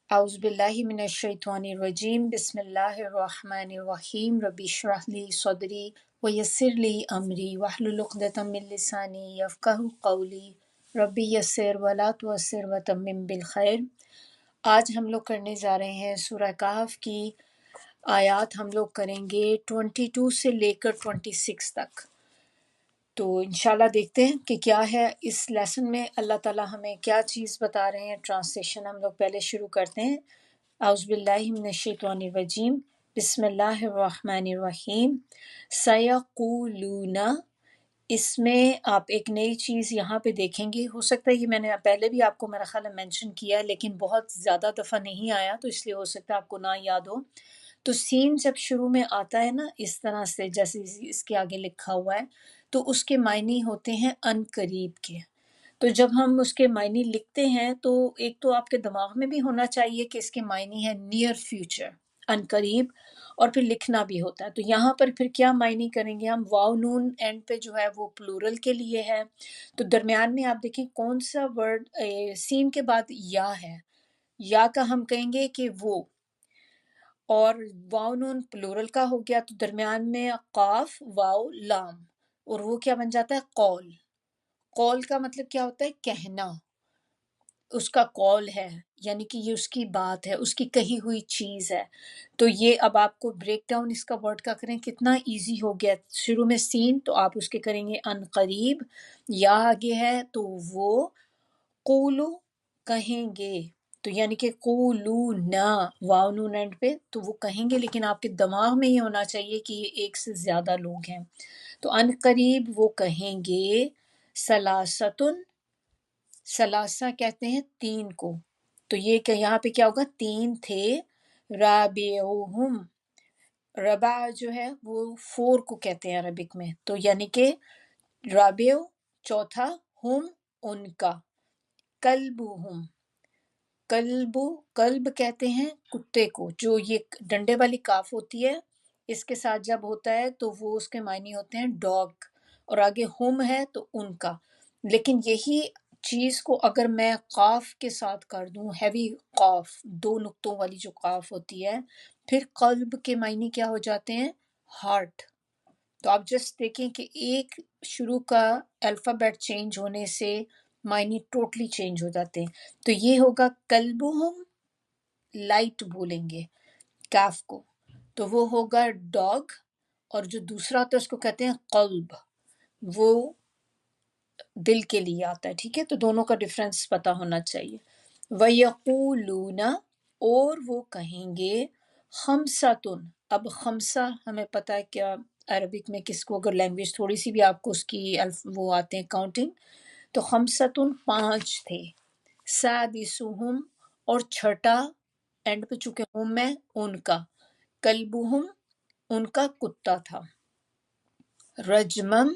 اعوذ باللہ من الشیطان الرجیم بسم اللہ الرحمن الرحیم رب اشرح لی صدری ویسر لی امری واحلل عقدۃ من لسانی یفقہوا قولی رب یسر ولا تعسر وتمم بالخیر۔ آج ہم لوگ کرنے جا رہے ہیں سورہ کہف کی آیات ہم لوگ کریں گے 22 سے لے کر 26 تک۔ تو انشاءاللہ دیکھتے ہیں کہ کیا ہے اس لیسن میں اللہ تعالیٰ ہمیں کیا چیز بتا رہے ہیں۔ ٹرانسلیشن ہم لوگ پہلے شروع کرتے ہیں۔ اعوذ باللہ من الشیطان الرجیم بسم اللہ الرحمن الرحیم۔ سیقولون، اس میں آپ ایک نئی چیز یہاں پہ دیکھیں گے، ہو سکتا ہے یہ میں نے پہلے بھی آپ کو میرا خیال ہے مینشن کیا ہے لیکن بہت زیادہ دفعہ نہیں آیا تو اس لیے ہو سکتا ہے آپ کو نہ یاد ہو۔ تو سین جب شروع میں آتا ہے نا اس طرح سے جیسے اس کے آگے لکھا ہوا ہے تو اس کے معنی ہوتے ہیں ان قریب کے۔ تو جب ہم اس کے معنی لکھتے ہیں تو ایک تو آپ کے دماغ میں بھی ہونا چاہیے کہ اس کے معنی ہے نیئر فیوچر، ان قریب، اور پھر لکھنا بھی ہوتا ہے۔ تو یہاں پر پھر کیا معنی کریں گے ہم؟ واو نون اینڈ پہ جو ہے وہ پلورل کے لیے ہے، تو درمیان میں آپ دیکھیں کون سا ورڈ سین کے بعد یا ہے، یا کا ہم کہیں گے کہ وہ، اور واو نون پلورل کا ہو گیا تو درمیان میں قاف واو لام، اور وہ کیا بن جاتا ہے؟ قول۔ قول کا مطلب کیا ہوتا ہے؟ کہنا، اس کا قول ہے، یعنی کہ یہ اس کی بات ہے، اس کی کہی ہوئی چیز ہے۔ تو یہ اب آپ کو بریک ڈاؤن اس کا ورڈ کا کریں کتنا ایزی ہو گیا۔ شروع میں سین تو آپ اس کے کریں گے ان قریب، یا آگے ہے تو وہ، قولو کہیں گے، تو یعنی کہ قولونا واو نون اینڈ پہ تو وہ کہیں گے، لیکن آپ کے دماغ میں یہ ہونا چاہیے کہ یہ ایک سے زیادہ لوگ ہیں۔ تو ان قریب وہ کہیں گے، سلاستن، ثلاثہ کہتے ہیں تین کو، تو یہ کہ یہاں پہ کیا ہوگا؟ تین تھے، رابعہم، ربع جو ہے وہ 4 کو کہتے ہیں عربک میں، تو یعنی کہ رابع چوتھا، ہم ان کا، کلبہم، کلب کہتے ہیں کتے کو، جو یہ ڈنڈے والی کاف ہوتی ہے اس کے ساتھ جب ہوتا ہے تو وہ اس کے معنی ہوتے ہیں ڈاگ، اور آگے ہم ہے تو ان کا۔ لیکن یہی چیز کو اگر میں قاف کے ساتھ کر دوں، ہیوی قاف، 2 نقطوں والی جو قاف ہوتی ہے، پھر قلب کے معنی کیا ہو جاتے ہیں؟ ہارٹ۔ تو آپ جسٹ دیکھیں کہ ایک شروع کا الفابیٹ چینج ہونے سے معنی ٹوٹلی چینج ہو جاتے ہیں۔ تو یہ ہوگا کلبہم، لائٹ بولیں گے کاف کو، تو وہ ہوگا ڈاگ، اور جو دوسرا ہوتا ہے اس کو کہتے ہیں قلب، وہ دل کے لیے آتا ہے، ٹھیک ہے؟ تو دونوں کا ڈفرنس پتہ ہونا چاہیے۔ وَيَقُولُونَ، اور وہ کہیں گے، خمسۃ، اب خمسہ ہمیں پتہ ہے کیا عربک میں کس کو اگر لینگویج تھوڑی سی بھی آپ کو اس کی وہ آتے ہیں کاؤنٹنگ، تو خمسۃ 5 تھے، سادسہم، اور چھٹا اینڈ پہ چونکہ ہم ہے ان کا، کلبہم، ان کا کتا تھا، رجمم،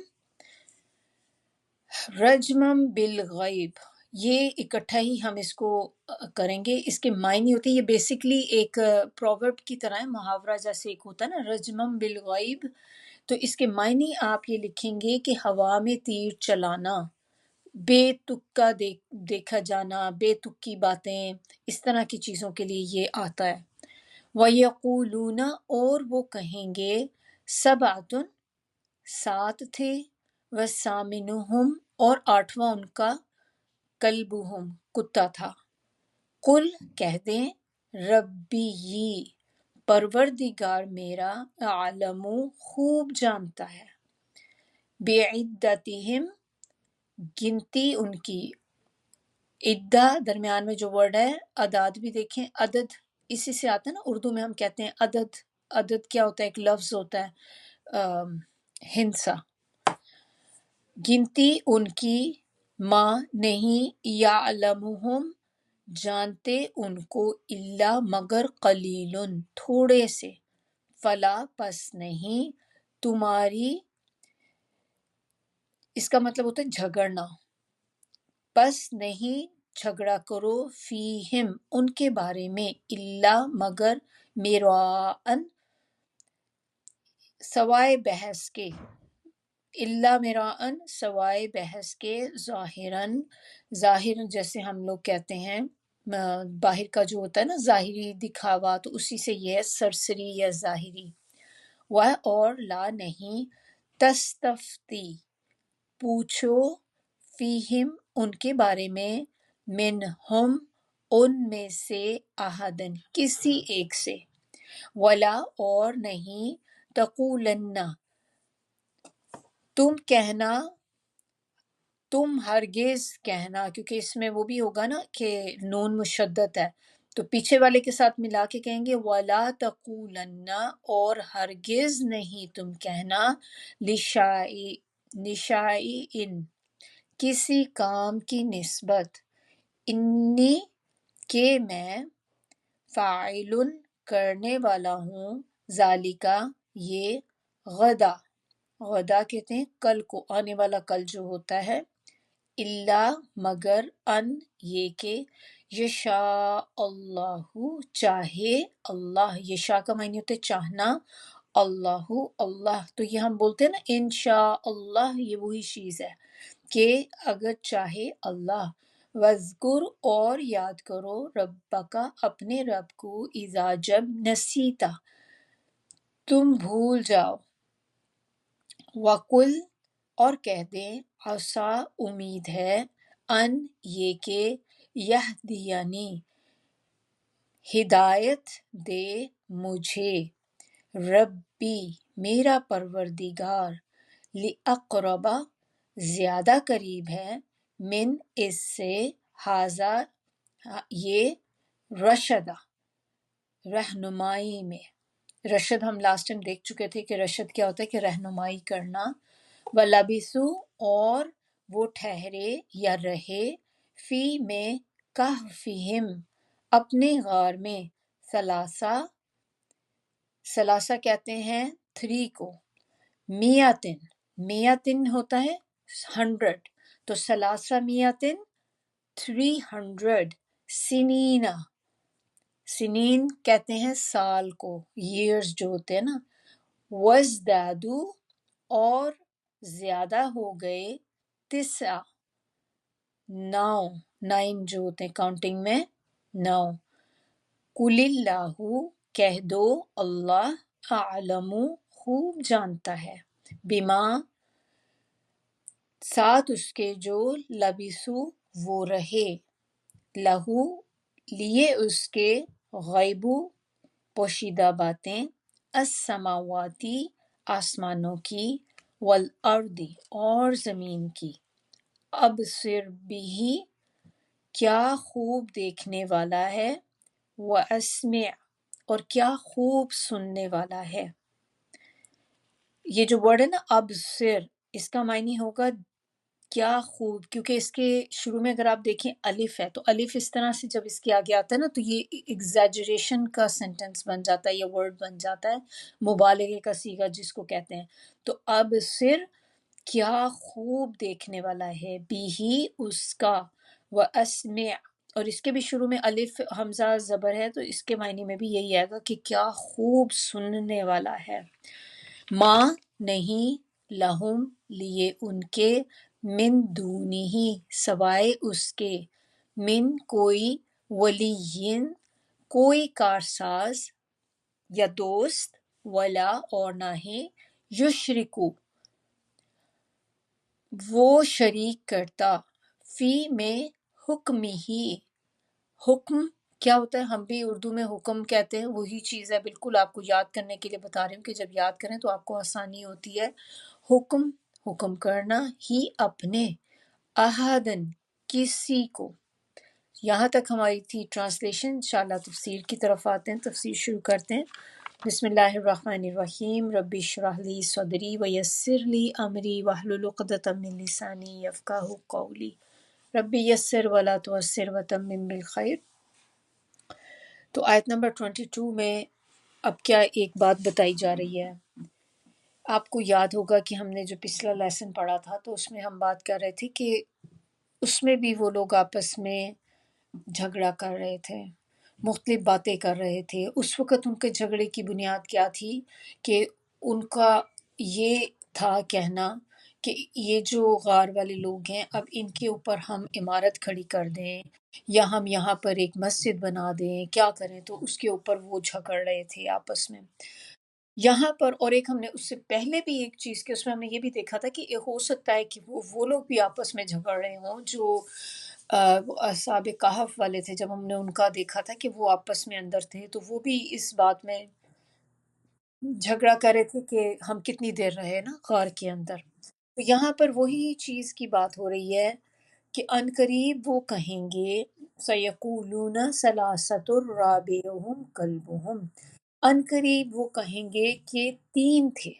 رجمم بالغیب، یہ اکٹھا ہی ہم اس کو کریں گے۔ اس کے معنی ہوتے ہیں، یہ بیسکلی ایک پروورب کی طرح ہے، محاورہ جیسے ایک ہوتا ہے نا، رجمم بالغیب، تو اس کے معنی آپ یہ لکھیں گے کہ ہوا میں تیر چلانا، بے تکا دیکھا جانا، بے تکی باتیں، اس طرح کی چیزوں کے لیے یہ آتا ہے۔ وَيَقُولُونَ، اور وہ کہیں گے، سبعۃ، 7 تھے، وَثَامِنُہُم، اور 8واں ان کا، کلبہم، کتا تھا، قل کہہ دیں، ربی، پروردگار میرا، اعلم، خوب جانتا ہے، بعدتہم، گنتی ان کی، عدہ درمیان میں جو ورڈ ہے، عداد بھی دیکھیں، عدد اسی سے آتا ہے نا، اردو میں ہم کہتے ہیں عدد، عدد کیا ہوتا ہے؟ ایک لفظ ہوتا ہے ہنسا، گنتی ان کی، ماں نہیں، یعلمہم، جانتے ان کو، الا مگر، قلیل، تھوڑے سے، فلا پس نہیں، تمہاری، اس کا مطلب ہوتا ہے جھگڑنا، پس نہیں جھگڑا کرو، فیہم، ان کے بارے میں، الا مگر، میراً، سوائے بحث کے، الا میراً، سوائے بحث کے، ظاہراً، ظاہر جیسے ہم لوگ کہتے ہیں باہر کا جو ہوتا ہے نا ظاہری دکھاوا، تو اسی سے یہ ہے سرسری یا ظاہری۔ وہ اور لا نہیں، تستفتی پوچھو، فیہم ان کے بارے میں، منہم ان میں سے، احدن کسی ایک سے، ولا اور نہیں، تقولن تم کہنا، تم ہرگز کہنا، کیونکہ اس میں وہ بھی ہوگا نا کہ نون مشدد ہے تو پیچھے والے کے ساتھ ملا کے کہیں گے وَلَا تَقُولَنَّ، اور ہرگز نہیں تم کہنا، لِشَيْءٍ کسی کام کی نسبت، انی کہ میں، فاعل کرنے والا ہوں، ذالکا یہ، غدا، غدا کہتے ہیں کل کو، آنے والا کل جو ہوتا ہے، اللہ مگر، ان یہ کہ، یشاء اللہ چاہے اللہ، یشاء کا معنی ہوتا ہے چاہنا، اللہ اللہ، تو یہ ہم بولتے ہیں نا انشاء اللہ، یہ وہی چیز ہے کہ اگر چاہے اللہ، وذکر اور یاد کرو، ربک اپنے رب کو، اذا جب، نسیتا تم بھول جاؤ، وقل اور کہہ دیں، عسا امید ہے، ان یہ کہ، یہدینی ہدایت دے مجھے، ربی میرا پروردگار، لأقرب زیادہ قریب ہے، من اس سے، حاضا یہ، رشدہ رہنمائی میں، رشد ہم لاسٹ ٹائم دیکھ چکے تھے کہ رشد کیا ہوتا ہے کہ رہنمائی کرنا، وَلَبِثُوا اور وہ ٹھہرے یا رہے، فی میں، کہفہم اپنے غار میں، ثلاثہ کہتے ہیں 3 کو، میاتن، میاتن ہوتا ہے 100، تو ثلاثہ میاتن 300، سنین، سنین کہتے ہیں سال کو، ایئرز جو ہوتے ہیں نا، وزدادو اور زیادہ ہو گئے، 9، 9 جو ہوتے ہیں کاؤنٹنگ میں 9، قل اللہ کہہ دو اللہ، اعلم خوب جانتا ہے، بما ساتھ اس کے جو، لبثوا وہ رہے، لہو لیے اس کے، غیب پوشیدہ باتیں، السماواتی آسمانوں کی، والارض اور زمین کی، ابصر بھی کیا خوب دیکھنے والا ہے، واسمع اور کیا خوب سننے والا ہے۔ یہ جو ورڈ ہے نا ابصر، اس کا معنی ہوگا کیا خوب، کیونکہ اس کے شروع میں اگر آپ دیکھیں الف ہے، تو الف اس طرح سے جب اس کے آگے آتا ہے نا تو یہ ایگزیجریشن کا سینٹنس بن جاتا ہے یا ورڈ بن جاتا ہے، مبالغے کا صیغہ جس کو کہتے ہیں، تو اب سر کیا خوب دیکھنے والا ہے، بھی اس کا، واسمع اور اس کے بھی شروع میں الف حمزہ زبر ہے، تو اس کے معنی میں بھی یہی آئے گا کہ کیا خوب سننے والا ہے، ماں نہیں، لہم لیے ان کے، من دونہ سوائے اس کے، من کوئی، ولیین کوئی کارساز یا دوست، ولا اور نہ ہی، یشرکو وہ شریک کرتا، فی میں، حکم ہی، حکم کیا ہوتا ہے، ہم بھی اردو میں حکم کہتے ہیں، وہی چیز ہے بالکل، آپ کو یاد کرنے کے لیے بتا رہی ہوں کہ جب یاد کریں تو آپ کو آسانی ہوتی ہے، حکم حکم کرنا، ہی اپنے، احدن کسی کو، یہاں تک ہماری تھی ٹرانسلیشن، انشاءاللہ تفسیر کی طرف آتے ہیں، تفسیر شروع کرتے ہیں۔ بسم اللہ الرحمن الرحیم، رب اشرح لی صدری ویسر لی امری واحلل عقدۃ من لسانی یفقہوا قولی، رب یسر ولا تعسر وتمم بالخیر۔ تو آیت نمبر 22 میں اب کیا ایک بات بتائی جا رہی ہے، آپ کو یاد ہوگا کہ ہم نے جو پچھلا لیسن پڑھا تھا تو اس میں ہم بات کر رہے تھے کہ اس میں بھی وہ لوگ آپس میں جھگڑا کر رہے تھے، مختلف باتیں کر رہے تھے، اس وقت ان کے جھگڑے کی بنیاد کیا تھی کہ ان کا یہ تھا کہنا کہ یہ جو غار والے لوگ ہیں اب ان کے اوپر ہم عمارت کھڑی کر دیں یا ہم یہاں پر ایک مسجد بنا دیں، کیا کریں؟ تو اس کے اوپر وہ جھگڑ رہے تھے آپس میں یہاں پر۔ اور ایک ہم نے اس سے پہلے بھی ایک چیز کی، اس میں ہم نے یہ بھی دیکھا تھا کہ ہو سکتا ہے کہ وہ لوگ بھی آپس میں جھگڑ رہے ہوں جو اصحاب کہف والے تھے، جب ہم نے ان کا دیکھا تھا کہ وہ آپس میں اندر تھے تو وہ بھی اس بات میں جھگڑا کر رہے تھے کہ ہم کتنی دیر رہے نا غار کے اندر۔ تو یہاں پر وہی چیز کی بات ہو رہی ہے کہ ان قریب وہ کہیں گے سیقولون ثلاثۃ رابعہم کلبہم، ان قریب وہ کہیں گے کہ تین تھے۔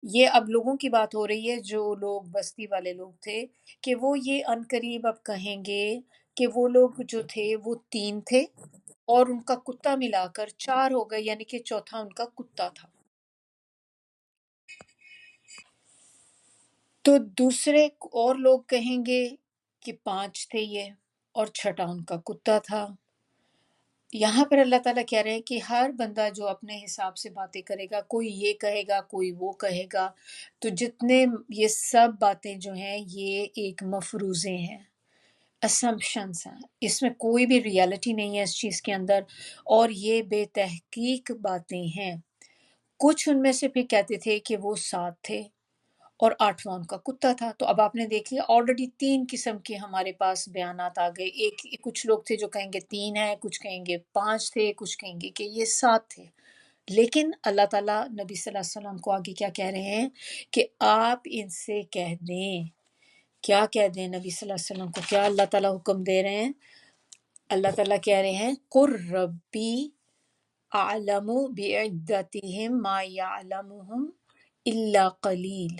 یہ اب لوگوں کی بات ہو رہی ہے جو لوگ بستی والے لوگ تھے، کہ وہ یہ ان قریب اب کہیں گے کہ وہ لوگ جو تھے وہ تین تھے اور ان کا کتا ملا کر چار ہو گئے، یعنی کہ چوتھا ان کا کتا تھا۔ تو دوسرے اور لوگ کہیں گے کہ پانچ تھے یہ اور چھٹا ان کا کتا تھا۔ یہاں پر اللہ تعالیٰ کہہ رہے ہیں کہ ہر بندہ جو اپنے حساب سے باتیں کرے گا، کوئی یہ کہے گا کوئی وہ کہے گا، تو جتنے یہ سب باتیں جو ہیں یہ ایک مفروضے ہیں، اسمپشنس ہیں، اس میں کوئی بھی ریالٹی نہیں ہے اس چیز کے اندر، اور یہ بے تحقیق باتیں ہیں۔ کچھ ان میں سے پھر کہتے تھے کہ وہ سات تھے اور آٹھواں ان کا کتا تھا۔ تو اب آپ نے دیکھ لیا آلریڈی تین قسم کے ہمارے پاس بیانات آ گئے۔ ایک کچھ لوگ تھے جو کہیں گے تین ہیں، کچھ کہیں گے پانچ تھے، کچھ کہیں گے کہ یہ سات تھے۔ لیکن اللہ تعالیٰ نبی صلی اللہ علیہ وسلم کو آگے کیا کہہ رہے ہیں کہ آپ ان سے کہہ دیں، کیا کہہ دیں نبی صلی اللہ علیہ وسلم کو، کیا اللہ تعالیٰ حکم دے رہے ہیں؟ اللہ تعالیٰ کہہ رہے ہیں قُل ربی اعلم بعدتہم ما یعلمہم الا قلیل،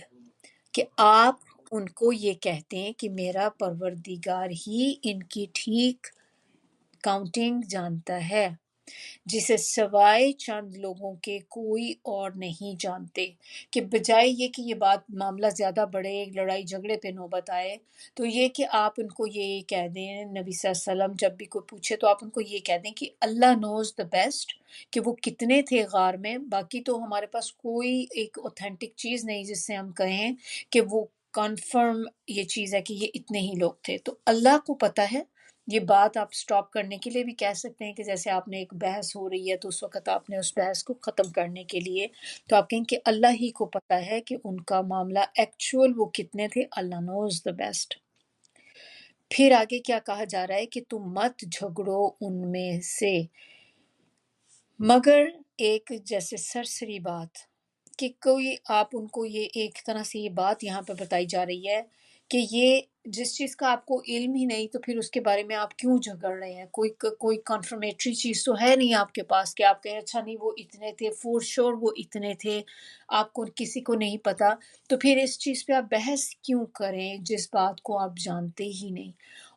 کہ آپ ان کو یہ کہتے ہیں کہ میرا پروردگار ہی ان کی ٹھیک کاؤنٹنگ جانتا ہے، جسے سوائے چند لوگوں کے کوئی اور نہیں جانتے۔ کہ بجائے یہ کہ یہ بات معاملہ زیادہ بڑھے، لڑائی جھگڑے پہ نوبت آئے، تو یہ کہ آپ ان کو یہ کہہ دیں، نبی صلی اللہ علیہ وسلم جب بھی کوئی پوچھے تو آپ ان کو یہ کہہ دیں کہ اللہ نوز دا بیسٹ، کہ وہ کتنے تھے غار میں۔ باقی تو ہمارے پاس کوئی ایک اوتھینٹک چیز نہیں جس سے ہم کہیں کہ وہ کنفرم یہ چیز ہے کہ یہ اتنے ہی لوگ تھے، تو اللہ کو پتہ ہے۔ یہ بات آپ سٹاپ کرنے کے لیے بھی کہہ سکتے ہیں کہ جیسے آپ نے ایک بحث ہو رہی ہے تو اس وقت آپ نے اس بحث کو ختم کرنے کے لیے تو آپ کہیں کہ اللہ ہی کو پتہ ہے کہ ان کا معاملہ ایکچول وہ کتنے تھے، اللہ نوز دا بیسٹ۔ پھر آگے کیا کہا جا رہا ہے کہ تم مت جھگڑو ان میں سے مگر ایک جیسے سرسری بات، کہ کوئی آپ ان کو یہ ایک طرح سے یہ بات یہاں پہ بتائی جا رہی ہے کہ یہ جس چیز کا آپ کو علم ہی نہیں تو پھر اس کے بارے میں آپ کیوں جھگڑ رہے ہیں؟ کوئی کنفرمیٹری چیز تو ہے نہیں آپ کے پاس کہ آپ کہیں اچھا نہیں وہ اتنے تھے، فور شور وہ اتنے تھے، آپ کو کسی کو نہیں پتا، تو پھر اس چیز پہ آپ بحث کیوں کریں جس بات کو آپ جانتے ہی نہیں۔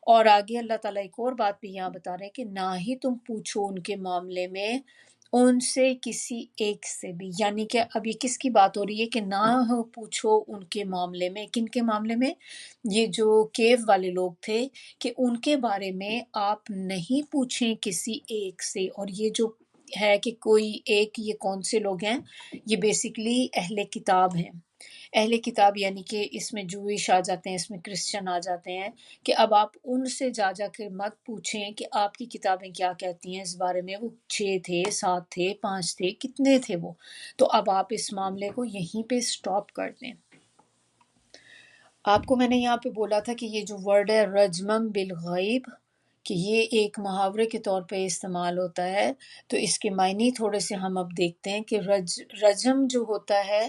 اور آگے اللہ تعالیٰ ایک اور بات بھی یہاں بتا رہے ہیں کہ نہ ہی تم پوچھو ان کے معاملے میں ان سے کسی ایک سے بھی، یعنی کہ اب یہ کس کی بات ہو رہی ہے کہ نہ ہو پوچھو ان کے معاملے میں، کن کے معاملے میں؟ یہ جو کیو والے لوگ تھے کہ ان کے بارے میں آپ نہیں پوچھیں کسی ایک سے۔ اور یہ جو ہے کہ کوئی ایک، یہ کون سے لوگ ہیں؟ یہ بیسیکلی اہل کتاب ہیں۔ اہل کتاب یعنی کہ اس میں جوئش آ جاتے ہیں، اس میں کرسچن آ جاتے ہیں، کہ اب آپ ان سے جا کے مت پوچھیں کہ آپ کی کتابیں کیا کہتی ہیں اس بارے میں، وہ 6 تھے، 7 تھے، 5 تھے، کتنے تھے وہ۔ تو اب آپ اس معاملے کو یہیں پہ سٹاپ کر دیں۔ آپ کو میں نے یہاں پہ بولا تھا کہ یہ جو ورڈ ہے رجمم بالغیب، کہ یہ ایک محاورے کے طور پہ استعمال ہوتا ہے، تو اس کے معنی تھوڑے سے ہم اب دیکھتے ہیں کہ رجم جو ہوتا ہے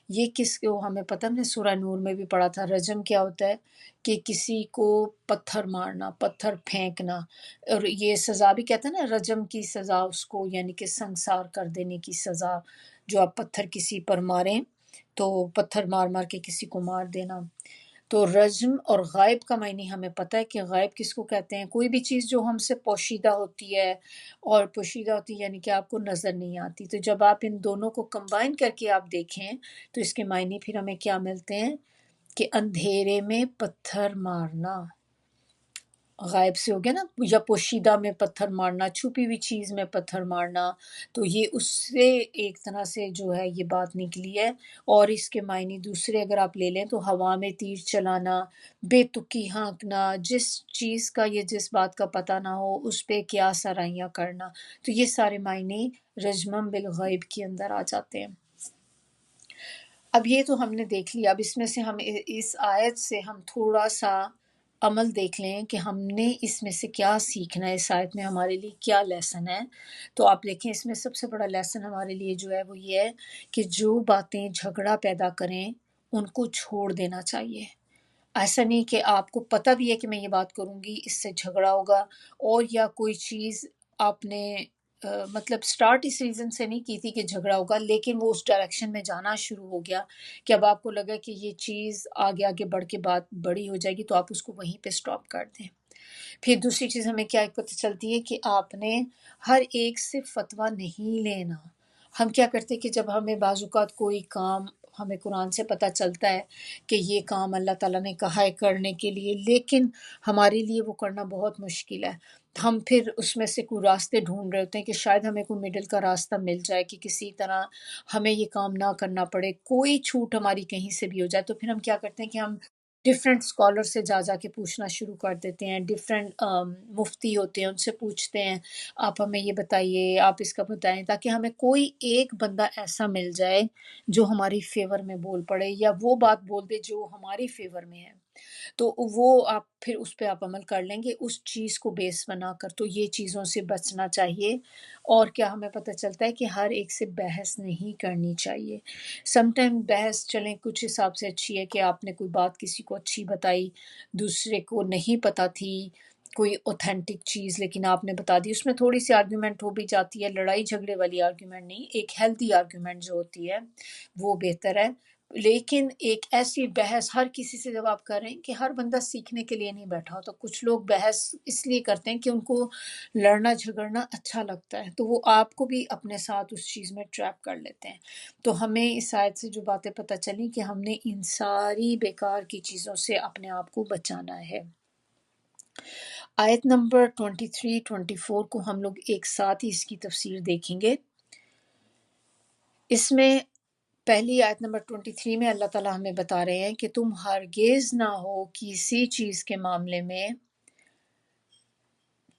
یہ کس کو، ہمیں پتہ، ہم نے سورہ نور میں بھی پڑھا تھا رجم کیا ہوتا ہے، کہ کسی کو پتھر مارنا، پتھر پھینکنا، اور یہ سزا بھی کہتے ہیں نا رجم کی سزا اس کو، یعنی کہ سنسار کر دینے کی سزا، جو آپ پتھر کسی پر ماریں تو پتھر مار مار کے کسی کو مار دینا۔ تو رجم اور غائب کا معنی ہمیں پتہ ہے کہ غائب کس کو کہتے ہیں، کوئی بھی چیز جو ہم سے پوشیدہ ہوتی ہے، اور پوشیدہ ہوتی ہے یعنی کہ آپ کو نظر نہیں آتی۔ تو جب آپ ان دونوں کو کمبائن کر کے آپ دیکھیں تو اس کے معنی پھر ہمیں کیا ملتے ہیں کہ اندھیرے میں پتھر مارنا، غائب سے ہو گیا نا، یا پوشیدہ میں پتھر مارنا، چھپی ہوئی چیز میں پتھر مارنا، تو یہ اس سے ایک طرح سے جو ہے یہ بات نکلی ہے۔ اور اس کے معنی دوسرے اگر آپ لے لیں تو ہوا میں تیر چلانا، بے تکی ہانکنا، جس چیز کا یا جس بات کا پتہ نہ ہو اس پہ قیاس آرائیاں کرنا، تو یہ سارے معنی رجمم بالغیب کے اندر آ جاتے ہیں۔ اب یہ تو ہم نے دیکھ لیا، اب اس میں سے ہم اس آیت سے ہم تھوڑا سا عمل دیکھ لیں کہ ہم نے اس میں سے کیا سیکھنا ہے، اس آیت میں ہمارے لیے کیا لیسن ہے۔ تو آپ دیکھیں اس میں سب سے بڑا لیسن ہمارے لیے جو ہے وہ یہ ہے کہ جو باتیں جھگڑا پیدا کریں ان کو چھوڑ دینا چاہیے۔ ایسا نہیں کہ آپ کو پتہ بھی ہے کہ میں یہ بات کروں گی اس سے جھگڑا ہوگا، اور یا کوئی چیز آپ نے مطلب سٹارٹ اس ریزن سے نہیں کی تھی کہ جھگڑا ہوگا، لیکن وہ اس ڈائریکشن میں جانا شروع ہو گیا کہ اب آپ کو لگا کہ یہ چیز آگے آگے بڑھ کے بات بڑی ہو جائے گی، تو آپ اس کو وہیں پہ سٹاپ کر دیں۔ پھر دوسری چیز ہمیں کیا پتہ چلتی ہے کہ آپ نے ہر ایک سے فتویٰ نہیں لینا۔ ہم کیا کرتے کہ جب ہمیں بعض اوقات کوئی کام ہمیں قرآن سے پتہ چلتا ہے کہ یہ کام اللہ تعالیٰ نے کہا ہے کرنے کے لیے، لیکن ہمارے لیے وہ کرنا بہت مشکل ہے، ہم پھر اس میں سے کوئی راستے ڈھونڈ رہے ہوتے ہیں کہ شاید ہمیں کوئی مڈل کا راستہ مل جائے کہ کسی طرح ہمیں یہ کام نہ کرنا پڑے، کوئی چھوٹ ہماری کہیں سے بھی ہو جائے، تو پھر ہم کیا کرتے ہیں کہ ہم ڈفرینٹ اسکالر سے جا جا کے پوچھنا شروع کر دیتے ہیں، ڈفرینٹ مفتی ہوتے ہیں ان سے پوچھتے ہیں آپ ہمیں یہ بتائیے، آپ اس کا بتائیں، تاکہ ہمیں کوئی ایک بندہ ایسا مل جائے جو ہماری فیور میں بول پڑے یا وہ بات بول دے جو ہماری فیور میں ہے، تو وہ آپ پھر اس پہ آپ عمل کر لیں گے اس چیز کو بیس بنا کر۔ تو یہ چیزوں سے بچنا چاہیے۔ اور کیا ہمیں پتہ چلتا ہے کہ ہر ایک سے بحث نہیں کرنی چاہیے۔ سم ٹائم بحث چلیں کچھ حساب سے اچھی ہے کہ آپ نے کوئی بات کسی کو اچھی بتائی، دوسرے کو نہیں پتہ تھی کوئی اوتھینٹک چیز لیکن آپ نے بتا دی، اس میں تھوڑی سی آرگیومنٹ ہو بھی جاتی ہے، لڑائی جھگڑے والی آرگیومنٹ نہیں، ایک ہیلتھی آرگیومنٹ جو ہوتی ہے وہ بہتر ہے۔ لیکن ایک ایسی بحث ہر کسی سے جب آپ کریں کہ ہر بندہ سیکھنے کے لیے نہیں بیٹھا ہوتا، کچھ لوگ بحث اس لیے کرتے ہیں کہ ان کو لڑنا جھگڑنا اچھا لگتا ہے، تو وہ آپ کو بھی اپنے ساتھ اس چیز میں ٹریپ کر لیتے ہیں۔ تو ہمیں اس آیت سے جو باتیں پتہ چلی کہ ہم نے ان ساری بیکار کی چیزوں سے اپنے آپ کو بچانا ہے۔ آیت نمبر 23 24 کو ہم لوگ ایک ساتھ ہی اس کی تفسیر دیکھیں گے۔ اس میں پہلی آیت نمبر 23 میں اللہ تعالیٰ ہمیں بتا رہے ہیں کہ تم ہرگز نہ ہو کسی چیز کے معاملے میں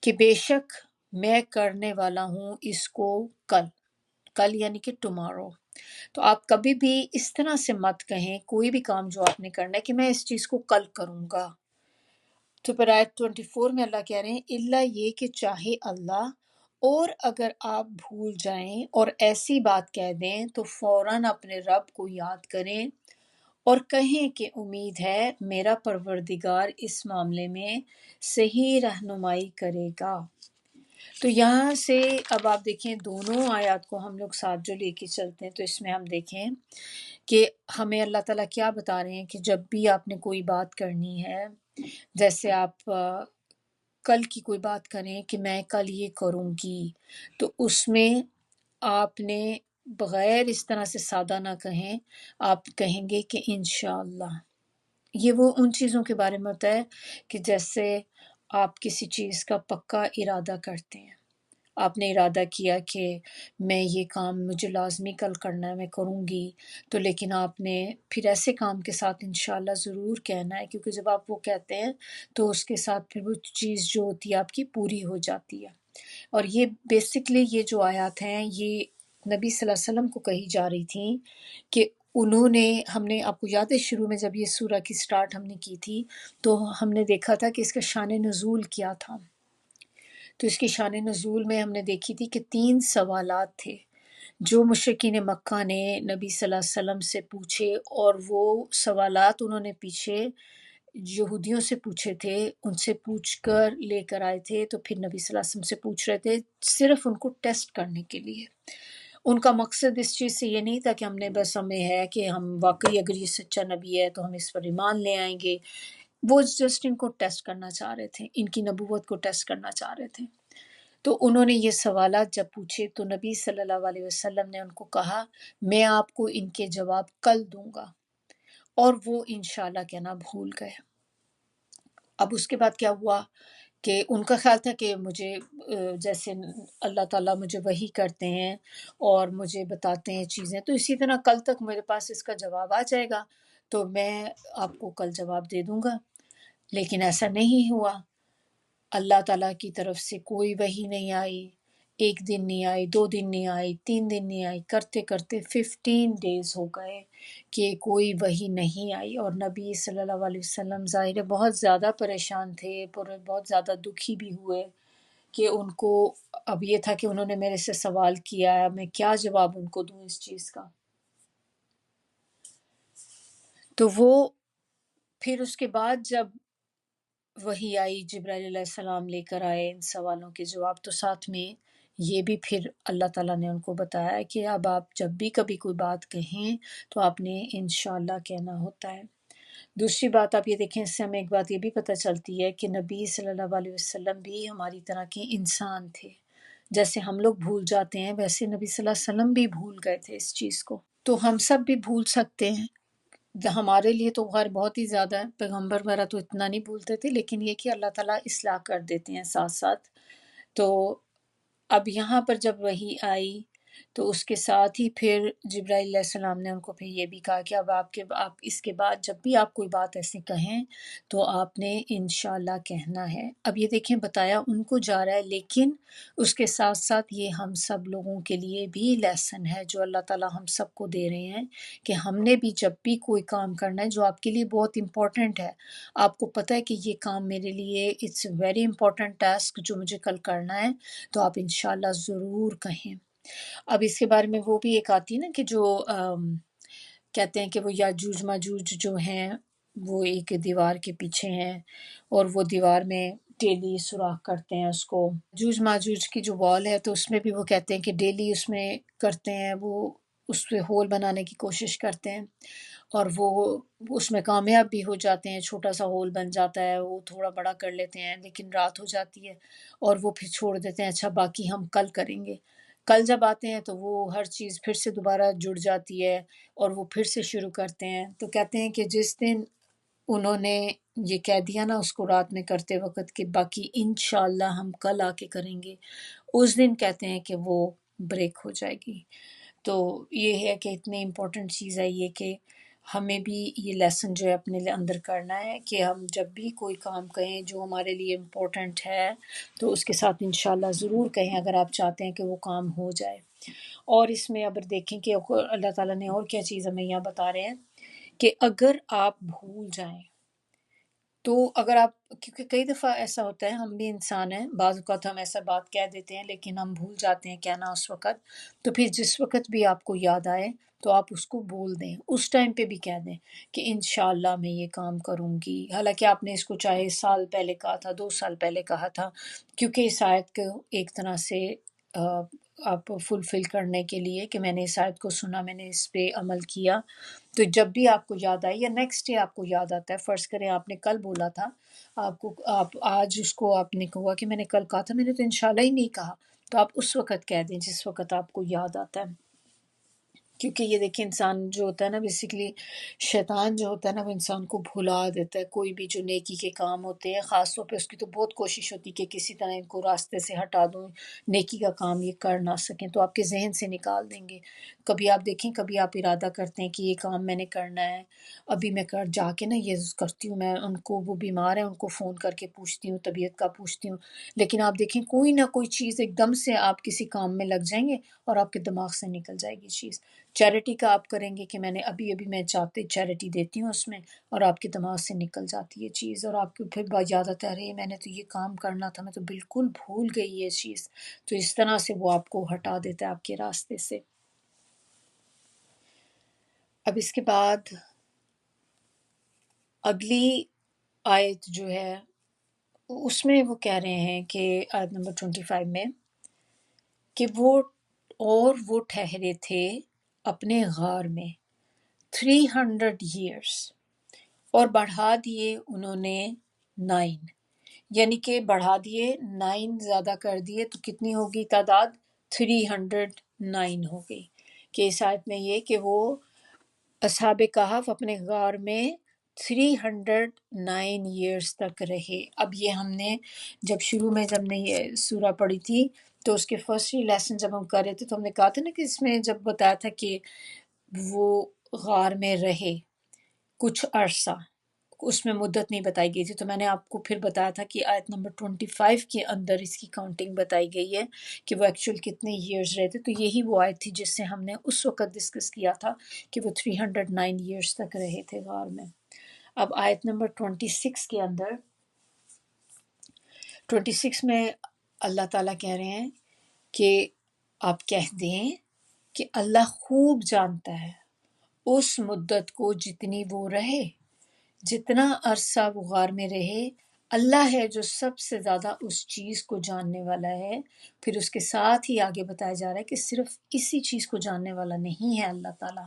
کہ بے شک میں کرنے والا ہوں اس کو کل، کل یعنی کہ ٹمارو۔ تو آپ کبھی بھی اس طرح سے مت کہیں کوئی بھی کام جو آپ نے کرنا ہے کہ میں اس چیز کو کل کروں گا۔ تو پھر آیت 24 میں اللہ کہہ رہے ہیں اللہ یہ کہ چاہے اللہ، اور اگر آپ بھول جائیں اور ایسی بات کہہ دیں تو فوراً اپنے رب کو یاد کریں اور کہیں کہ امید ہے میرا پروردگار اس معاملے میں صحیح رہنمائی کرے گا۔ تو یہاں سے اب آپ دیکھیں دونوں آیات کو ہم لوگ ساتھ جو لے کے چلتے ہیں تو اس میں ہم دیکھیں کہ ہمیں اللہ تعالیٰ کیا بتا رہے ہیں کہ جب بھی آپ نے کوئی بات کرنی ہے، جیسے آپ کل کی کوئی بات کریں کہ میں کل یہ کروں گی، تو اس میں آپ نے بغیر اس طرح سے سادہ نہ کہیں، آپ کہیں گے کہ انشاءاللہ۔ یہ وہ ان چیزوں کے بارے میں ہوتا ہے کہ جیسے آپ کسی چیز کا پکا ارادہ کرتے ہیں، آپ نے ارادہ کیا کہ میں یہ کام مجھے لازمی کل کرنا ہے، میں کروں گی، تو لیکن آپ نے پھر ایسے کام کے ساتھ انشاءاللہ ضرور کہنا ہے، کیونکہ جب آپ وہ کہتے ہیں تو اس کے ساتھ پھر وہ چیز جو ہوتی ہے آپ کی پوری ہو جاتی ہے۔ اور یہ بیسکلی یہ جو آیات ہیں یہ نبی صلی اللہ علیہ وسلم کو کہی جا رہی تھیں کہ انہوں نے، ہم نے آپ کو یاد ہے شروع میں جب یہ سورہ کی سٹارٹ ہم نے کی تھی تو ہم نے دیکھا تھا کہ اس کا شان نزول کیا تھا۔ تو اس کی شان نزول میں ہم نے دیکھی تھی کہ 3 سوالات تھے جو مشرکین مکہ نے نبی صلی اللہ علیہ وسلم سے پوچھے، اور وہ سوالات انہوں نے پیچھے یہودیوں سے پوچھے تھے، ان سے پوچھ کر لے کر آئے تھے، تو پھر نبی صلی اللہ علیہ وسلم سے پوچھ رہے تھے صرف ان کو ٹیسٹ کرنے کے لیے۔ ان کا مقصد اس چیز سے یہ نہیں تھا کہ ہم نے بس ہمیں ہے کہ ہم واقعی اگر یہ سچا نبی ہے تو ہم اس پر ایمان لے آئیں گے، وہ جسٹ ان کو ٹیسٹ کرنا چاہ رہے تھے، ان کی نبوت کو ٹیسٹ کرنا چاہ رہے تھے۔ تو انہوں نے یہ سوالات جب پوچھے تو نبی صلی اللہ علیہ وسلم نے ان کو کہا میں آپ کو ان کے جواب کل دوں گا، اور وہ انشاءاللہ کہنا بھول گئے۔ اب اس کے بعد کیا ہوا کہ ان کا خیال تھا کہ مجھے جیسے اللہ تعالیٰ مجھے وحی کرتے ہیں اور مجھے بتاتے ہیں چیزیں، تو اسی طرح کل تک میرے پاس اس کا جواب آ جائے گا تو میں آپ کو کل جواب دے دوں گا، لیکن ایسا نہیں ہوا۔ اللہ تعالیٰ کی طرف سے کوئی وحی نہیں آئی، ایک دن نہیں آئی، 2 دن نہیں آئی، 3 دن نہیں آئی، کرتے کرتے 15 days ہو گئے کہ کوئی وحی نہیں آئی۔ اور نبی صلی اللہ علیہ وسلم ظاہر ہے بہت زیادہ پریشان تھے، بہت زیادہ دکھی بھی ہوئے کہ ان کو اب یہ تھا کہ انہوں نے میرے سے سوال کیا ہے، میں کیا جواب ان کو دوں اس چیز کا۔ تو وہ پھر اس کے بعد جب وحی آئی، جبرائیل علیہ السلام لے کر آئے ان سوالوں کے جواب، تو ساتھ میں یہ بھی پھر اللہ تعالیٰ نے ان کو بتایا کہ اب آپ جب بھی کبھی کوئی بات کہیں تو آپ نے انشاءاللہ کہنا ہوتا ہے۔ دوسری بات آپ یہ دیکھیں، اس سے ہمیں ایک بات یہ بھی پتہ چلتی ہے کہ نبی صلی اللہ علیہ وسلم بھی ہماری طرح کے انسان تھے، جیسے ہم لوگ بھول جاتے ہیں ویسے نبی صلی اللہ علیہ وسلم بھی بھول گئے تھے اس چیز کو، تو ہم سب بھی بھول سکتے ہیں۔ ہمارے لیے تو غیر بہت ہی زیادہ ہے، پیغمبر وغیرہ تو اتنا نہیں بھولتے تھے، لیکن یہ کہ اللہ تعالیٰ اصلاح کر دیتے ہیں ساتھ ساتھ۔ تو اب یہاں پر جب وحی آئی تو اس کے ساتھ ہی پھر جبرائیل علیہ السلام نے ان کو پھر یہ بھی کہا کہ اب آپ اس کے بعد جب بھی آپ کوئی بات ایسے کہیں تو آپ نے انشاءاللہ کہنا ہے۔ اب یہ دیکھیں بتایا ان کو جا رہا ہے، لیکن اس کے ساتھ ساتھ یہ ہم سب لوگوں کے لیے بھی لیسن ہے جو اللہ تعالیٰ ہم سب کو دے رہے ہیں کہ ہم نے بھی جب بھی کوئی کام کرنا ہے جو آپ کے لیے بہت امپورٹنٹ ہے، آپ کو پتہ ہے کہ یہ کام میرے لیے it's a very important task جو مجھے کل کرنا ہے، تو آپ انشاءاللہ ضرور کہیں۔ اب اس کے بارے میں وہ بھی ایک آتی ہے نا کہ جو کہتے ہیں کہ وہ یاجوج ماجوج جو ہیں وہ ایک دیوار کے پیچھے ہیں اور وہ دیوار میں ڈیلی سوراخ کرتے ہیں اس کو۔ جوج ماجوج کی جو وال ہے تو اس میں بھی وہ کہتے ہیں کہ ڈیلی اس میں کرتے ہیں، وہ اس پہ ہول بنانے کی کوشش کرتے ہیں اور وہ اس میں کامیاب بھی ہو جاتے ہیں، چھوٹا سا ہول بن جاتا ہے، وہ تھوڑا بڑا کر لیتے ہیں لیکن رات ہو جاتی ہے اور وہ پھر چھوڑ دیتے ہیں، اچھا باقی ہم کل کریں گے۔ کل جب آتے ہیں تو وہ ہر چیز پھر سے دوبارہ جڑ جاتی ہے اور وہ پھر سے شروع کرتے ہیں۔ تو کہتے ہیں کہ جس دن انہوں نے یہ کہہ دیا نا اس کو رات میں کرتے وقت کہ باقی انشاءاللہ ہم کل آ کے کریں گے، اس دن کہتے ہیں کہ وہ بریک ہو جائے گی۔ تو یہ ہے کہ اتنی امپورٹنٹ چیز ہے یہ کہ ہمیں بھی یہ لیسن جو ہے اپنے اندر کرنا ہے کہ ہم جب بھی کوئی کام کہیں جو ہمارے لیے امپورٹنٹ ہے تو اس کے ساتھ انشاءاللہ ضرور کہیں اگر آپ چاہتے ہیں کہ وہ کام ہو جائے۔ اور اس میں اگر دیکھیں کہ اللہ تعالیٰ نے اور کیا چیز ہمیں یہاں بتا رہے ہیں کہ اگر آپ بھول جائیں تو اگر آپ، کیونکہ کئی دفعہ ایسا ہوتا ہے ہم بھی انسان ہیں، بعض اوقات ہم ایسا بات کہہ دیتے ہیں لیکن ہم بھول جاتے ہیں کہنا اس وقت، تو پھر جس وقت بھی آپ کو یاد آئے تو آپ اس کو بول دیں، اس ٹائم پہ بھی کہہ دیں کہ انشاءاللہ میں یہ کام کروں گی، حالانکہ آپ نے اس کو چاہے سال پہلے کہا تھا، 2 سال پہلے کہا تھا، کیونکہ اس آیت کو ایک طرح سے آپ فلفل کرنے کے لیے کہ میں نے اس آیت کو سنا، میں نے اس پہ عمل کیا، تو جب بھی آپ کو یاد آئے یا نیکسٹ ڈے آپ کو یاد آتا ہے، فرض کریں آپ نے کل بولا تھا، آپ آج اس کو آپ نے کہا کہ میں نے کل کہا تھا، میں نے تو انشاءاللہ ہی نہیں کہا، تو آپ اس وقت کہہ دیں جس وقت آپ کو یاد آتا ہے۔ کیونکہ یہ دیکھیں انسان جو ہوتا ہے نا بیسیکلی شیطان جو ہوتا ہے نا وہ انسان کو بھلا دیتا ہے، کوئی بھی جو نیکی کے کام ہوتے ہیں خاص طور پہ اس کی تو بہت کوشش ہوتی ہے کہ کسی طرح ان کو راستے سے ہٹا دوں، نیکی کا کام یہ کر نہ سکیں، تو آپ کے ذہن سے نکال دیں گے۔ کبھی آپ دیکھیں کبھی آپ ارادہ کرتے ہیں کہ یہ کام میں نے کرنا ہے، ابھی میں جا کے نا یہ کرتی ہوں، میں ان کو، وہ بیمار ہیں ان کو فون کر کے پوچھتی ہوں، طبیعت کا پوچھتی ہوں، لیکن آپ دیکھیں کوئی نہ کوئی چیز ایک دم سے آپ کسی کام میں لگ جائیں گے اور آپ کے دماغ سے نکل جائے گی چیز۔ چیریٹی کا آپ کریں گے کہ میں نے ابھی میں چاہتے چیریٹی دیتی ہوں اس میں، اور آپ کے دماغ سے نکل جاتی ہے چیز اور آپ کو پھر یاد آتا ہے ارے میں نے تو یہ کام کرنا تھا، میں تو بالکل بھول گئی یہ چیز، تو اس طرح سے وہ آپ کو ہٹا دیتا ہے آپ کے راستے سے۔ اب اس کے بعد اگلی آیت جو ہے اس میں وہ کہہ رہے ہیں کہ آیت نمبر 25 میں کہ وہ ٹھہرے تھے اپنے غار میں 300 years اور بڑھا دیے انہوں نے 9، یعنی کہ بڑھا دیے 9 زیادہ کر دیے تو کتنی ہوگی تعداد؟ 309 ہو گئی۔ کہ اس آیت میں یہ کہ وہ اصحاب کہف اپنے غار میں 309 ایئرس تک رہے۔ اب یہ ہم نے جب شروع میں جب نے یہ سورہ پڑھی تھی تو اس کے فرسٹ لیسن جب ہم کر رہے تھے تو ہم نے کہا تھا نا کہ اس میں جب بتایا تھا کہ وہ غار میں رہے کچھ عرصہ، اس میں مدت نہیں بتائی گئی تھی، تو میں نے آپ کو پھر بتایا تھا کہ آیت نمبر 25 کے اندر اس کی کاؤنٹنگ بتائی گئی ہے کہ وہ ایکچوئل کتنے ایئرز رہے تھے، تو یہی وہ آیت تھی جس سے ہم نے اس وقت ڈسکس کیا تھا کہ وہ 309 ایئرز تک رہے تھے غار میں۔ اب آیت نمبر 26 کے اندر 26 میں اللہ تعالیٰ کہہ رہے ہیں کہ آپ کہہ دیں کہ اللہ خوب جانتا ہے اس مدت کو جتنی وہ رہے، جتنا عرصہ وہ غار میں رہے، اللہ ہے جو سب سے زیادہ اس چیز کو جاننے والا ہے۔ پھر اس کے ساتھ ہی آگے بتایا جا رہا ہے کہ صرف اسی چیز کو جاننے والا نہیں ہے اللہ تعالیٰ،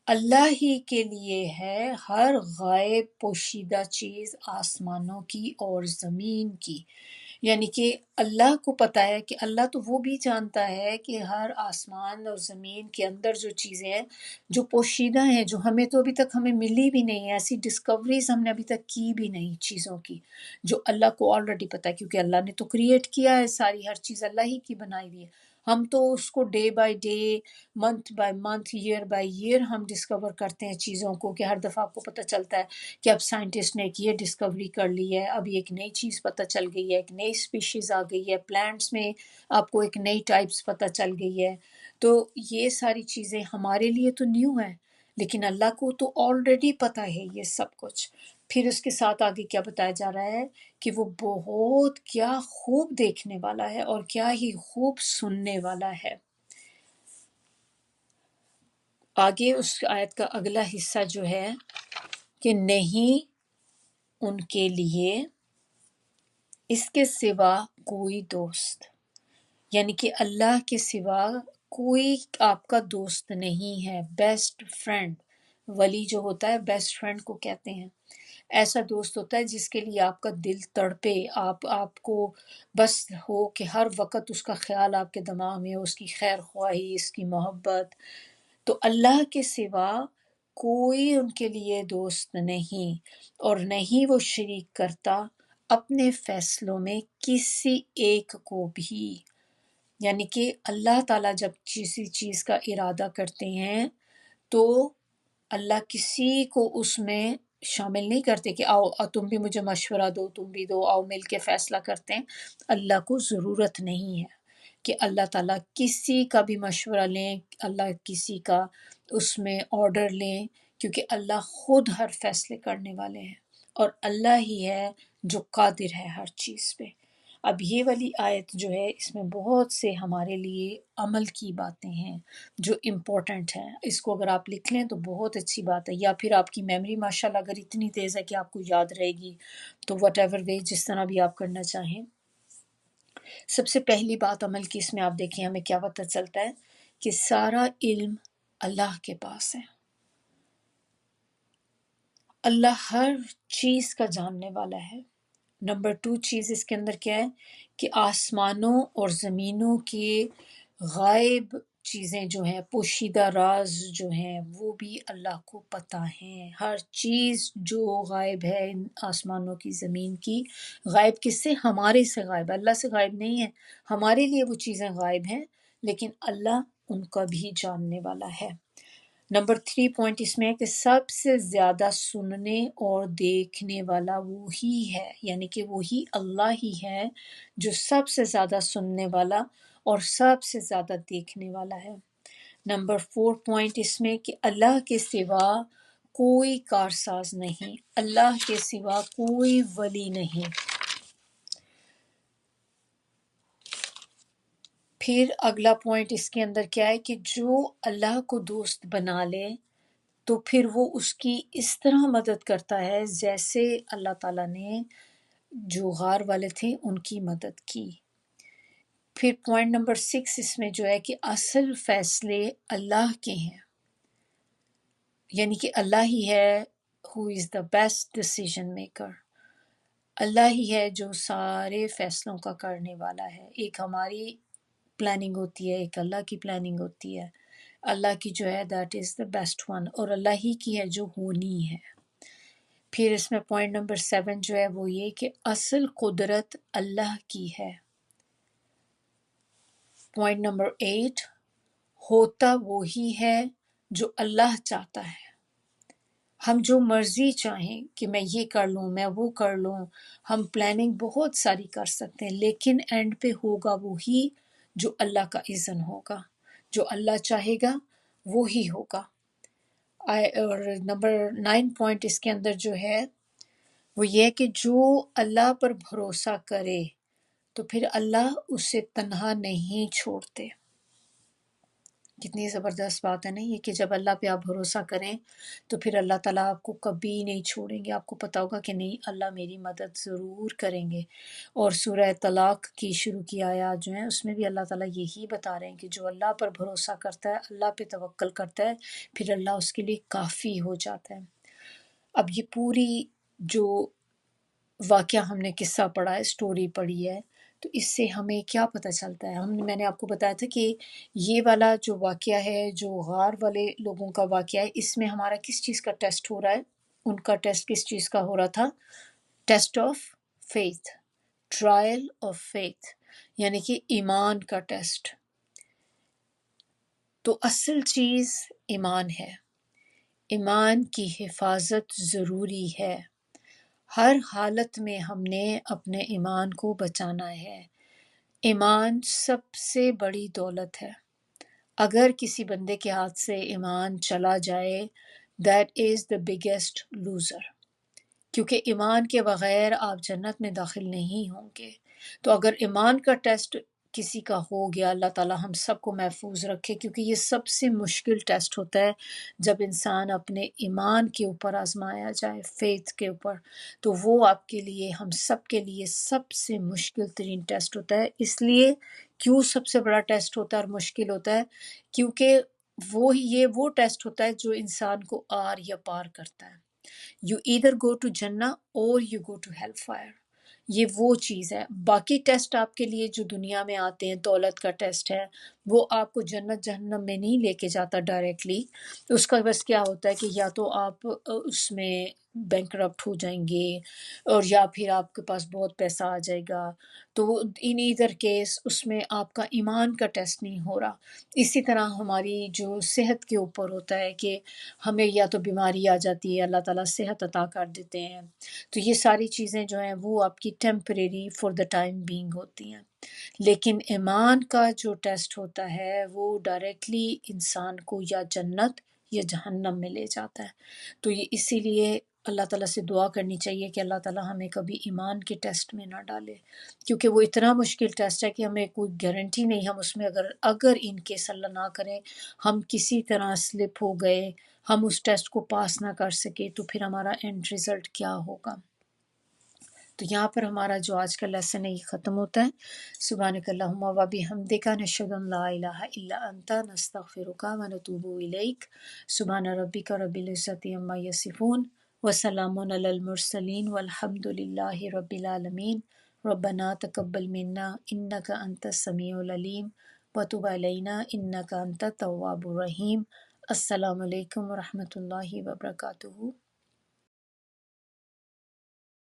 اللہ ہی کے لیے ہے ہر غائب پوشیدہ چیز آسمانوں کی اور زمین کی، یعنی کہ اللہ کو پتہ ہے کہ اللہ تو وہ بھی جانتا ہے کہ ہر آسمان اور زمین کے اندر جو چیزیں ہیں جو پوشیدہ ہیں، جو ہمیں تو ابھی تک ہمیں ملی بھی نہیں ہے، ایسی ڈسکوریز ہم نے ابھی تک کی بھی نہیں چیزوں کی، جو اللہ کو آلریڈی پتہ ہے کیونکہ اللہ نے تو کریٹ کیا ہے، ساری ہر چیز اللہ ہی کی بنائی ہوئی ہے۔ ہم تو اس کو day by day, month by month, year by year ہم ڈسکور کرتے ہیں چیزوں کو، کہ ہر دفعہ آپ کو پتہ چلتا ہے کہ اب سائنٹسٹ نے ایک یہ ڈسکوری کر لی ہے، اب ایک نئی چیز پتہ چل گئی ہے، ایک نئی اسپیشیز آ گئی ہے، پلانٹس میں آپ کو ایک نئی ٹائپس پتہ چل گئی ہے۔ تو یہ ساری چیزیں ہمارے لیے تو نیو ہیں، لیکن اللہ کو تو آلریڈی پتہ ہے یہ سب کچھ۔ پھر اس کے ساتھ آگے کیا بتایا جا رہا ہے کہ وہ بہت کیا خوب دیکھنے والا ہے اور کیا ہی خوب سننے والا ہے۔ آگے اس آیت کا اگلا حصہ جو ہے کہ نہیں ان کے لیے اس کے سوا کوئی دوست، یعنی کہ اللہ کے سوا کوئی آپ کا دوست نہیں ہے۔ بیسٹ فرینڈ، ولی جو ہوتا ہے بیسٹ فرینڈ کو کہتے ہیں، ایسا دوست ہوتا ہے جس کے لیے آپ کا دل تڑپے، آپ کو بس ہو کہ ہر وقت اس کا خیال آپ کے دماغ میں ہو، اس کی خیر خواہی، اس کی محبت۔ تو اللہ کے سوا کوئی ان کے لیے دوست نہیں، اور نہیں وہ شریک کرتا اپنے فیصلوں میں کسی ایک کو بھی، یعنی کہ اللہ تعالیٰ جب کسی چیز کا ارادہ کرتے ہیں تو اللہ کسی کو اس میں شامل نہیں کرتے کہ آؤ تم بھی مجھے مشورہ دو، تم بھی دو، آؤ مل کے فیصلہ کرتے ہیں۔ اللہ کو ضرورت نہیں ہے کہ اللہ تعالیٰ کسی کا بھی مشورہ لیں، اللہ کسی کا اس میں آرڈر لیں، کیونکہ اللہ خود ہر فیصلے کرنے والے ہیں، اور اللہ ہی ہے جو قادر ہے ہر چیز پہ۔ اب یہ والی آیت جو ہے اس میں بہت سے ہمارے لیے عمل کی باتیں ہیں جو امپورٹنٹ ہیں، اس کو اگر آپ لکھ لیں تو بہت اچھی بات ہے، یا پھر آپ کی میموری ماشاءاللہ اگر اتنی تیز ہے کہ آپ کو یاد رہے گی تو وٹ ایور وے جس طرح بھی آپ کرنا چاہیں۔ سب سے پہلی بات عمل کی اس میں آپ دیکھیں ہمیں کیا پتہ چلتا ہے کہ سارا علم اللہ کے پاس ہے، اللہ ہر چیز کا جاننے والا ہے۔ نمبر 2 چیز اس کے اندر کیا ہے کہ آسمانوں اور زمینوں کے غائب چیزیں جو ہیں، پوشیدہ راز جو ہیں، وہ بھی اللہ کو پتہ ہیں۔ ہر چیز جو غائب ہے ان آسمانوں کی، زمین کی، غائب کس سے؟ ہمارے سے غائب، اللہ سے غائب نہیں ہے۔ ہمارے لیے وہ چیزیں غائب ہیں لیکن اللہ ان کا بھی جاننے والا ہے۔ نمبر 3 پوائنٹ اس میں ہے کہ سب سے زیادہ سننے اور دیکھنے والا وہی ہے، یعنی کہ وہی اللہ ہی ہے جو سب سے زیادہ سننے والا اور سب سے زیادہ دیکھنے والا ہے۔ نمبر 4 پوائنٹ اس میں کہ اللہ کے سوا کوئی کارساز نہیں، اللہ کے سوا کوئی ولی نہیں۔ پھر اگلا پوائنٹ اس کے اندر کیا ہے کہ جو اللہ کو دوست بنا لے تو پھر وہ اس کی اس طرح مدد کرتا ہے جیسے اللہ تعالیٰ نے جو غار والے تھے ان کی مدد کی۔ پھر پوائنٹ نمبر 6 اس میں جو ہے کہ اصل فیصلے اللہ کے ہیں، یعنی کہ اللہ ہی ہے who is the best decision maker، اللہ ہی ہے جو سارے فیصلوں کا کرنے والا ہے۔ ایک ہماری پلاننگ ہوتی ہے، ایک اللہ کی پلاننگ ہوتی ہے، اللہ کی جو ہے that is the best one، اور اللہ ہی کی ہے جو ہونی ہے۔ پھر اس میں پوائنٹ نمبر 7 جو ہے وہ یہ کہ اصل قدرت اللہ کی ہے۔ پوائنٹ نمبر 8 ہوتا وہی ہے جو اللہ چاہتا ہے۔ ہم جو مرضی چاہیں کہ میں یہ کر لوں، میں وہ کر لوں، ہم پلاننگ بہت ساری کر سکتے ہیں، لیکن اینڈ پہ ہوگا وہی جو اللہ کا اذن ہوگا، جو اللہ چاہے گا وہی ہوگا۔ اور نمبر 9 پوائنٹ اس کے اندر جو ہے وہ یہ کہ جو اللہ پر بھروسہ کرے تو پھر اللہ اسے تنہا نہیں چھوڑتے۔ کتنی زبردست بات ہے نا یہ، کہ جب اللہ پہ آپ بھروسہ کریں تو پھر اللہ تعالیٰ آپ کو کبھی نہیں چھوڑیں گے، آپ کو پتا ہوگا کہ نہیں اللہ میری مدد ضرور کریں گے۔ اور سورہ طلاق کی شروع کی آیات جو ہیں اس میں بھی اللہ تعالیٰ یہی بتا رہے ہیں کہ جو اللہ پر بھروسہ کرتا ہے، اللہ پہ توکل کرتا ہے، پھر اللہ اس کے لیے کافی ہو جاتا ہے۔ اب یہ پوری جو واقعہ ہم نے قصہ پڑھا ہے، سٹوری پڑھی ہے، تو اس سے ہمیں کیا پتہ چلتا ہے؟ میں نے آپ کو بتایا تھا کہ یہ والا جو واقعہ ہے، جو غار والے لوگوں کا واقعہ ہے، اس میں ہمارا کس چیز کا ٹیسٹ ہو رہا ہے؟ ان کا ٹیسٹ کس چیز کا ہو رہا تھا؟ Test of faith, trial of faith, یعنی کہ ایمان کا ٹیسٹ۔ تو اصل چیز ایمان ہے، ایمان کی حفاظت ضروری ہے۔ ہر حالت میں ہم نے اپنے ایمان کو بچانا ہے۔ ایمان سب سے بڑی دولت ہے۔ اگر کسی بندے کے ہاتھ سے ایمان چلا جائے that is the biggest loser، کیونکہ ایمان کے بغیر آپ جنت میں داخل نہیں ہوں گے۔ تو اگر ایمان کا ٹیسٹ کسی کا ہو گیا، اللہ تعالیٰ ہم سب کو محفوظ رکھے، کیونکہ یہ سب سے مشکل ٹیسٹ ہوتا ہے جب انسان اپنے ایمان کے اوپر آزمایا جائے، فیتھ کے اوپر، تو وہ آپ کے لیے، ہم سب کے لیے سب سے مشکل ترین ٹیسٹ ہوتا ہے۔ اس لیے کیوں سب سے بڑا ٹیسٹ ہوتا ہے اور مشکل ہوتا ہے؟ کیونکہ وہ ٹیسٹ ہوتا ہے جو انسان کو آر یا پار کرتا ہے۔ You either go to Jannah or you go to Hellfire۔ یہ وہ چیز ہے۔ باقی ٹیسٹ آپ کے لیے جو دنیا میں آتے ہیں، دولت کا ٹیسٹ ہے، وہ آپ کو جنت جہنم میں نہیں لے کے جاتا ڈائریکٹلی۔ اس کا بس کیا ہوتا ہے کہ یا تو آپ اس میں بینکرپٹ ہو جائیں گے، اور یا پھر آپ کے پاس بہت پیسہ آ جائے گا۔ تو ان ایدر کیس اس میں آپ کا ایمان کا ٹیسٹ نہیں ہو رہا۔ اسی طرح ہماری جو صحت کے اوپر ہوتا ہے کہ ہمیں یا تو بیماری آ جاتی ہے، اللہ تعالیٰ صحت عطا کر دیتے ہیں، تو یہ ساری چیزیں جو ہیں وہ آپ کی temporary for the time being ہوتی ہیں۔ لیکن ایمان کا جو ٹیسٹ ہوتا ہے وہ ڈائریکٹلی انسان کو یا جنت یا جہنم میں لے جاتا ہے۔ تو یہ اسی لیے اللہ تعالیٰ سے دعا کرنی چاہیے کہ اللہ تعالیٰ ہمیں کبھی ایمان کے ٹیسٹ میں نہ ڈالے، کیونکہ وہ اتنا مشکل ٹیسٹ ہے کہ ہمیں کوئی گارنٹی نہیں، ہم اس میں اگر ان کیس اللہ نہ کریں ہم کسی طرح سلپ ہو گئے، ہم اس ٹیسٹ کو پاس نہ کر سکے، تو پھر ہمارا اینڈ ریزلٹ کیا ہوگا۔ تو یہاں پر ہمارا جو آج کا لیسن ہے یہ ختم ہوتا ہے۔ سبحانک اللہم و بحمدک، نشہد ان لا الہ الا انت، نستغفرک و نتوب الیک۔ سبحان ربک رب العزۃ عما یصفون وسلام علی المرسلین والحمد للہ رب العالمین۔ ربنا تقبل منا انک انت السمیع العلیم وتب علینا انک انت التواب الرحیم۔ السلام علیکم ورحمۃ اللہ وبرکاتہ۔